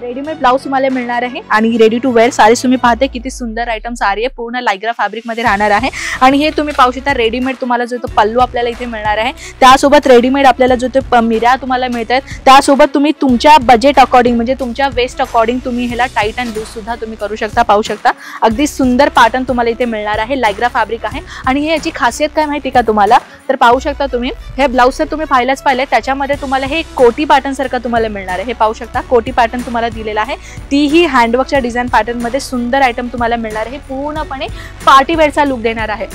Readymade blouse तुम्हाला मिळणार आहे आणि रेडी टू वेअर साडी तुम्ही पाहते किती सुंदर आयटम साडी आहे, पूर्ण लायग्रा फॅब्रिक मध्ये राहणार आहे। आणि हे तुम्ही पाहू शकता रेडीमेड तुम्हाला जो तो पल्लू आपल्याला इथे मिळणार आहे, त्यासोबत रेडीमेड आपल्याला जो ते मिऱ्या तुम्हाला मिळतात, त्यासोबत तुम्ही तुमच्या बजेट अकॉर्डिंग म्हणजे तुमच्या वेस्ट अकॉर्डिंग तुम्ही ह्याला टाईट अँड लूज सुद्धा तुम्ही करू शकता। पाहू शकता अगदी सुंदर पॅटर्न तुम्हाला इथे मिळणार आहे, लायग्रा फॅब्रिक आहे। आणि हे याची खासियत काय माहिती का तुम्हाला, तर पाहू शकता तुम्ही हे ब्लाउज तर तुम्ही पाहिलंच पाहिलं, त्याच्यामध्ये तुम्हाला हे कोटी पॅटर्न सारखं तुम्हाला मिळणार आहे। हे पाहू शकता कोटी पॅटर्न तुम्हाला दिलेला आहे, तीही हँडवर्कच्या डिझाईन पॅटर्न मध्ये सुंदर आयटम तुम्हाला मिळणार आहे, पूर्णपणे पार्टी वेअरचा लुक देणार आहे।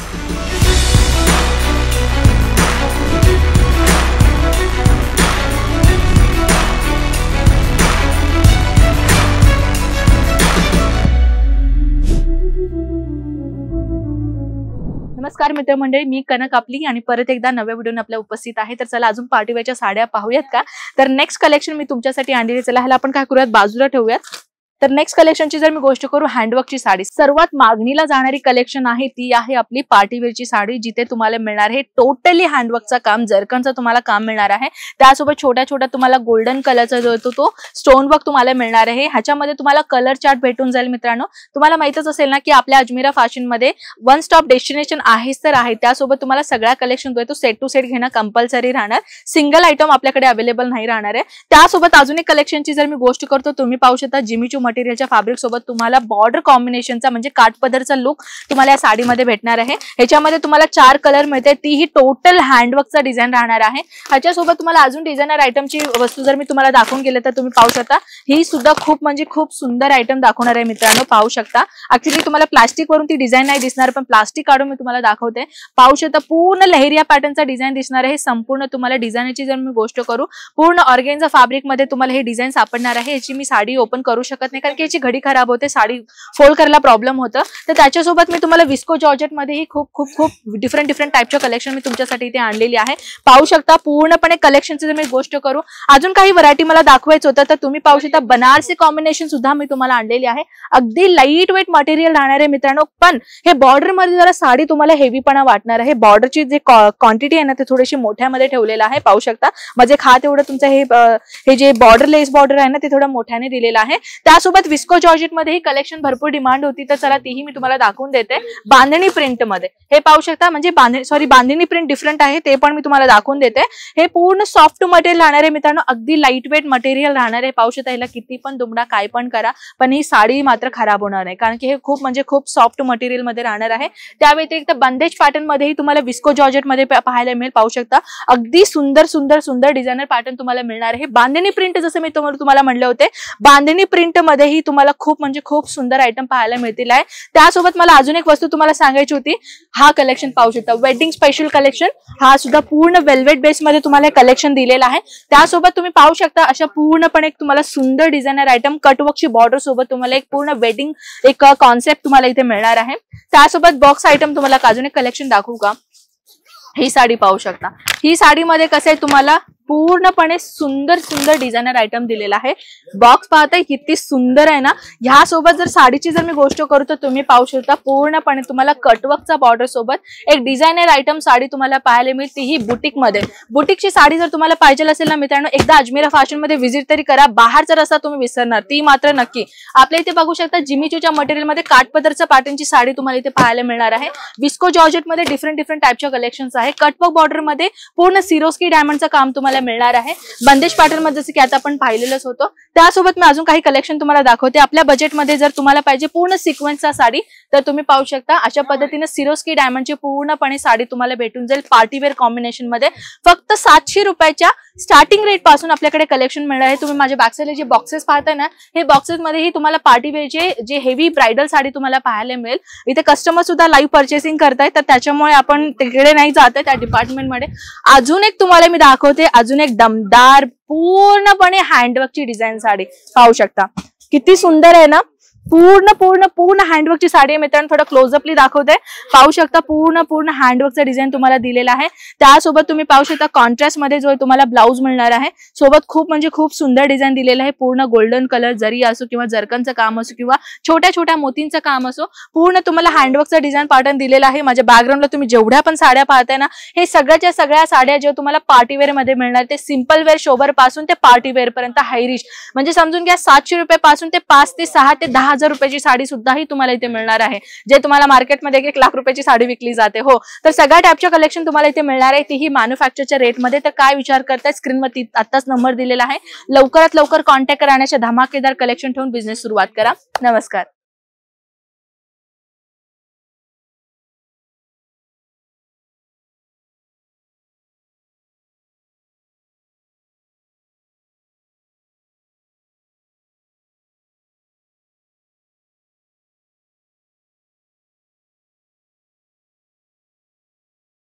नमस्कार मित्रमंडळी, मी कनक आपली आणि परत एकदा नव्या व्हिडिओने आपल्या उपस्थित आहे। तर चला अजून पार्टीवेअरच्या साड्या पाहूयात का। तर नेक्स्ट कलेक्शन मी तुमच्यासाठी आणलेली, चला ह्याला आपण काय करूयात बाजूला ठेवूयात। तर नेक्स्ट कलेक्शनची जर मी गोष्ट करू, हँडवर्कची साडी सर्वात मागणीला जाणारी कलेक्शन आहे, ती आहे आपली पार्टीवेअरची साडी, जिथे तुम्हाला मिळणार आहे टोटली हँडवर्कचा काम, जरकनचं तुम्हाला काम मिळणार आहे। त्यासोबत छोट्या छोट्या तुम्हाला गोल्डन कलरचा जो येतो तो स्टोन वर्क तुम्हाला मिळणार आहे। ह्याच्यामध्ये तुम्हाला कलर चार्ट भेटून जाईल। मित्रांनो तुम्हाला माहितच असेल ना की आपल्या अजमेरा फॅशन मध्ये वन स्टॉप डेस्टिनेशन आहेच तर आहे, त्यासोबत तुम्हाला सगळ्या कलेक्शन जो आहे तो सेट टू सेट घेणं कंपल्सरी राहणार, सिंगल आयटम आपल्याकडे अवेलेबल नाही राहणार आहे। त्यासोबत अजून एक कलेक्शनची जर मी गोष्ट करतो, तुम्ही पाहू शकता जिमीचू मटेरियलच्या फॅब्रिक सोबत तुम्हाला बॉर्डर कॉम्बिनेशनचा म्हणजे काठपदरचा लुक तुम्हाला या साडीमध्ये भेटणार आहे। ह्याच्यामध्ये तुम्हाला 4 कलर मिळते, तीही टोटल हँडवर्कचा डिझाईन राहणार आहे। ह्याच्यासोबत तुम्हाला अजून डिझायनर आयटमची वस्तू जर मी तुम्हाला दाखवून गेले तर तुम्ही पाहू शकता ही सुद्धा खूप म्हणजे खूप सुंदर आयटम दाखवणार आहे। मित्रांनो पाहू शकता ऍक्च्युली तुम्हाला प्लास्टिक वरून ती डिझाईन नाही दिसणार, पण प्लास्टिक काढून मी तुम्हाला दाखवते। पाहू शकता पूर्ण लहेरिया पॅटर्नचा डिझाईन दिसणार आहे। संपूर्ण तुम्हाला डिझाईनची जर मी गोष्ट करू, पूर्ण ऑर्गेन्झा फॅब्रिक मध्ये तुम्हाला हे डिझाईन सापडणार आहे। याची मी साडी ओपन करू शकत नाही कारण की याची घडी खराब होते, साडी फोल्ड करायला प्रॉब्लेम होतं। तर त्याच्यासोबत मी तुम्हाला विस्को जॉर्जेट मध्येही खूप खूप खूप डिफरंट टाइपच्या कलेक्शन मी तुमच्यासाठी इथे आणलेली आहे। पाहू शकता पूर्णपणे कलेक्शनची जर मी गोष्ट करू, अजून काही व्हरायटी मला दाखवायचं होतं, तर तुम्ही पाहू शकता बनारसी कॉम्बिनेशन सुद्धा मी तुम्हाला आणलेली आहे। अगदी लाईट वेट मटेरियल राहणार आहे मित्रांनो, पण हे बॉर्डर मध्ये जरा साडी तुम्हाला हेवीपणा वाटणार आहे। बॉर्डरची जे क्वांटिटी आहे ना ते थोडीशी मोठ्यामध्ये ठेवलेलं आहे। पाहू शकता म्हणजे खात एवढं तुमचं हे जे बॉर्डर लेस बॉर्डर आहे ना ते थोडं मोठ्याने दिलेलं आहे। त्यासोबत विस्को जॉर्जेट मध्ये ही कलेक्शन भरपूर डिमांड होती, तर चला तीही मी तुम्हाला दाखवून देते। बांधणी प्रिंट मध्ये हे पाहू शकता, म्हणजे बांधणी प्रिंट डिफरंट आहे, ते पण मी तुम्हाला दाखवून देते। हे पूर्ण सॉफ्ट मटेरियल राहणार आहे मित्रांनो, अगदी लाईट वेट मटेरियल राहणार आहे। पाहू शकता याला किती पण दुमडा काय पण करा, पण ही साडी मात्र खराब होणार नाही कारण की हे खूप म्हणजे खूप सॉफ्ट मटेरियल मध्ये राहणार आहे। त्या व्यतिरिक्त बंदेज पॅटर्न मध्येही तुम्हाला विस्को जॉर्जेट मध्ये पाहायला मिळेल। पाहू शकता अगदी सुंदर सुंदर सुंदर डिझायनर पॅटर्न तुम्हाला मिळणार आहे। बांधणी प्रिंट जसं मी तुम्हाला म्हणले होते, बांधणी प्रिंट मध्येही तुम्हाला खूप म्हणजे खूप सुंदर आयटम पाहायला मिळतील आहे। त्यासोबत मला अजून एक वस्तू तुम्हाला सांगायची होती, हा कलेक्शन पाहू शकता वेडिंग स्पेशल कलेक्शन, हा सुद्धा पूर्ण वेल्वेट बेस मध्ये तुम्हाला कलेक्शन दिलेला आहे। त्यासोबत तुम्ही पाहू शकता अशा पूर्णपणे तुम्हाला सुंदर डिझायनर आयटम कटवर्कची बॉर्डर सोबत तुम्हाला एक पूर्ण वेडिंग एक कॉन्सेप्ट तुम्हाला इथे मिळणार आहे। त्यासोबत बॉक्स आयटम तुम्हाला अजून एक कलेक्शन दाखवू का, ही साडी पाहू शकता। ही साडीमध्ये कसं आहे तुम्हाला पूर्णपणे सुंदर सुंदर डिझायनर आयटम दिलेला आहे। बॉक्स पाहताय किती सुंदर आहे ना। ह्यासोबत जर साडीची जर मी गोष्ट करू तर तुम्ही पाहू शकता पूर्णपणे तुम्हाला कटवर्कचा बॉर्डर सोबत एक डिझायनर आयटम साडी तुम्हाला पाहायला मिळेल, तीही बुटीक मध्ये। बुटीकची साडी जर तुम्हाला पाहिजे असेल ना मित्रांनो, एकदा अजमेरा फॅशन मध्ये व्हिजिट तरी करा, बाहेरचा रस्ता तुम्ही विसरणार ती मात्र नक्की। आपल्या इथे बघू शकता जिमीचूच्या मटेरियल मध्ये काठपदरच्या पॅटर्नची साडी तुम्हाला इथे पाहायला मिळणार आहे। विस्को जॉर्जेट मध्ये डिफरंट टाइपच्या कलेक्शन्स आहे। कटवर्क बॉर्डर मध्ये पूर्ण सिरोस्की डायमंडचं काम तुम्हाला मिळणार आहे। बंदेज पॅटर्न मध्ये जसं की आता आपण पाहिलेलंच होतं। त्यासोबत मी अजून काही कलेक्शन तुम्हाला दाखवते। आपल्या बजेटमध्ये जर तुम्हाला पाहिजे पूर्ण सिक्वेन्सचा साडी, तर तुम्ही पाहू शकता अशा पद्धतीने सिरोस्की डायमंडची पूर्णपणे साडी तुम्हाला भेटून जाईल पार्टीवेअर कॉम्बिनेशन मध्ये। फक्त 700 रुपयाच्या स्टार्टिंग रेट पासून आपल्याकडे कलेक्शन मिळणार आहे। तुम्ही माझ्या बॅकसाइडला जे बॉक्सेस पाहताय ना, हे बॉक्सेस मध्येही तुम्हाला पार्टीवेअरचे जे हेवी ब्रायडल साडी तुम्हाला पाहायला मिळेल। इथे कस्टमर सुद्धा लाईव्ह पर्चेसिंग करतायत, तर त्याच्यामुळे आपण तिकडे नाही जात आहे त्या डिपार्टमेंट मध्ये। अजून एक तुम्हाला मी दाखवते, अजून एक दमदार पूर्णपणे हँडवर्कची डिझाईन साडी पाहू शकता किती सुंदर आहे ना। पूर्ण पूर्ण पूर्ण हँडवर्कची साडी आहे मित्रांनो. थोडं क्लोजअपली दाखवते, पाहू शकता पूर्ण पूर्ण हँडवर्कचा डिझाईन तुम्हाला दिलेला आहे. त्यासोबत तुम्ही पाहू शकता कॉन्ट्रास्ट मध्ये जो तुम्हाला ब्लाऊज मिळणार आहे. सोबत खूप म्हणजे खूप सुंदर डिझाईन दिलेलं आहे. पूर्ण गोल्डन कलर जरी असो किंवा जरकनचं काम असो किंवा छोट्या छोट्या मोतींचं काम असो, पूर्ण तुम्हाला हँडवर्कचा डिझाईन पॅटर्न दिलेला आहे. माझ्या बॅकग्राऊंडला तुम्ही जेवढ्या पण साड्या पाहताय ना, हे सगळ्याच्या सगळ्या साड्या जे तुम्हाला पार्टीवेअर मध्ये मिळणार, ते सिंपल वेअर शोभर पासून ते पार्टीवेअर पर्यंत हायरिश, म्हणजे समजून घ्या 700 रुपये पासून ते 5 ते 6 ते 10,000 रुपयाची साडी सुद्धा ही तुम्हाला इथे मिळणार आहे. जे तुम्हाला मार्केटमध्ये 1 लाख रुपयाची साडी विकली जाते. हो, तर सगळ्या टाईपच्या कलेक्शन तुम्हाला इथे मिळणार आहे, तीही मॅन्युफॅक्चरच्या रेटमध्ये. तर काय विचार करताय, स्क्रीनवरती आत्ताच नंबर दिलेला आहे, लवकरात लवकर कॉन्टॅक्ट करा आणि अशा धमाकेदार कलेक्शन ठेवून बिझनेस सुरुवात करा. नमस्कार.